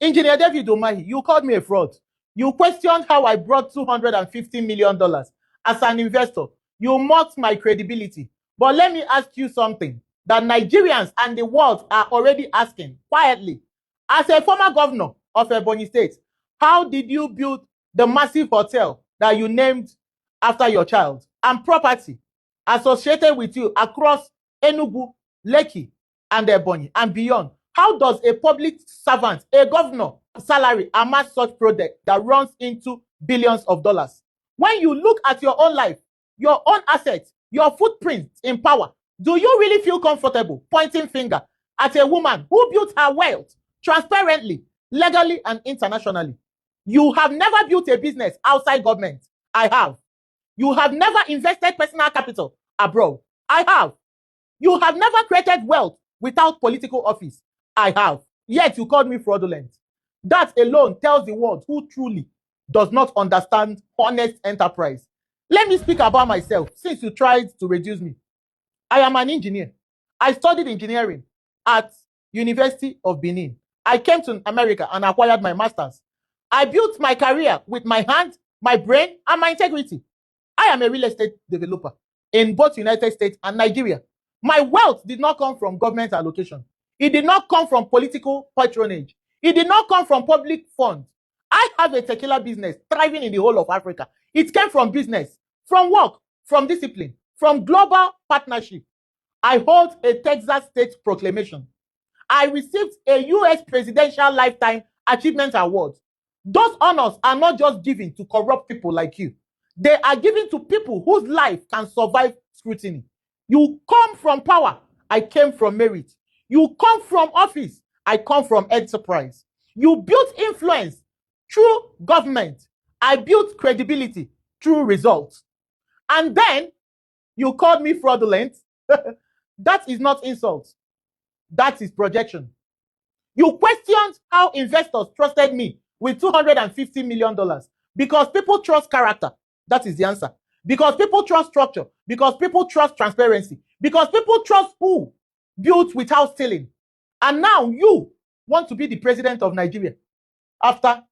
Engineer David Umahi, you called me a fraud. You questioned how I brought $250 million as an investor. You mocked my credibility. But let me ask you something that Nigerians and the world are already asking quietly. As a former governor of Ebonyi State, how did you build the massive hotel that you named after your child and property associated with you across Enugu, Lekki, and Ebonyi and beyond? How does a public servant, a governor, salary amass such project that runs into billions of dollars? When you look at your own life, your own assets, your footprint in power, do you really feel comfortable pointing finger at a woman who built her wealth transparently, legally, and internationally? You have never built a business outside government. I have. You have never invested personal capital abroad. I have. You have never created wealth without political office. I have. Yet you called me fraudulent. That alone tells the world who truly does not understand honest enterprise. Let me speak about myself since you tried to reduce me. I am an engineer. I studied engineering at University of Benin. I came to America and acquired my master's. I built my career with my hand, my brain, and my integrity. I am a real estate developer in both United States and Nigeria. My wealth did not come from government allocation. It did not come from political patronage. It did not come from public funds. I have a tequila business thriving in the whole of Africa. It came from business, from work, from discipline, from global partnership. I hold a Texas State Proclamation. I received a U.S. Presidential Lifetime Achievement Award. Those honors are not just given to corrupt people like you. They are given to people whose life can survive scrutiny. You come from power. I came from merit. You come from office. I come from enterprise. You built influence through government. I built credibility through results. And then you called me fraudulent. That is not insult. That is projection. You questioned how investors trusted me with $250 million because people trust character. That is the answer. Because people trust structure. Because people trust transparency. Because people trust who built without stealing. And now you want to be the president of Nigeria after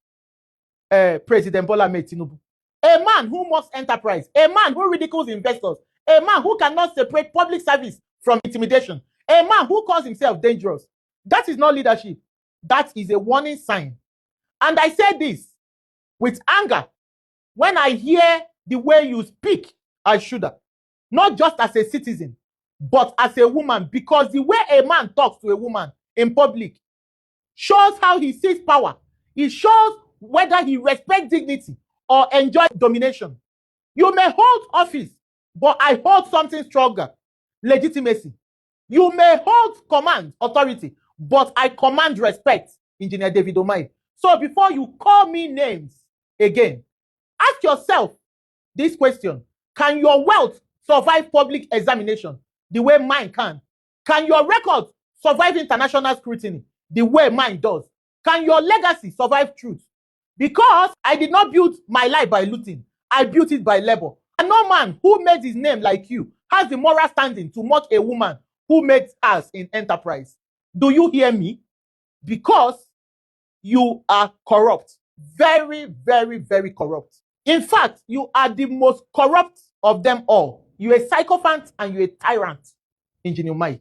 President Bola Ahmed Tinubu. A man who mocks enterprise. A man who ridicules investors. A man who cannot separate public service from intimidation. A man who calls himself dangerous. That is not leadership. That is a warning sign. And I say this with anger when I hear the way you speak as Shuda, not just as a citizen, but as a woman, because the way a man talks to a woman in public shows how he sees power. It shows whether he respects dignity or enjoys domination. You may hold office, but I hold something stronger, legitimacy. You may hold command, authority, but I command respect, Engineer David Umahi. So before you call me names again, ask yourself this question. Can your wealth survive public examination the way mine can? Can your record survive international scrutiny the way mine does? Can your legacy survive truth? Because I did not build my life by looting. I built it by labor. And no man who made his name like you has the moral standing to mock a woman who made us in enterprise. Do you hear me? Because you are corrupt. Very, very, very corrupt. In fact, you are the most corrupt of them all. You're a sycophant and you're a tyrant, Engineer Umahi.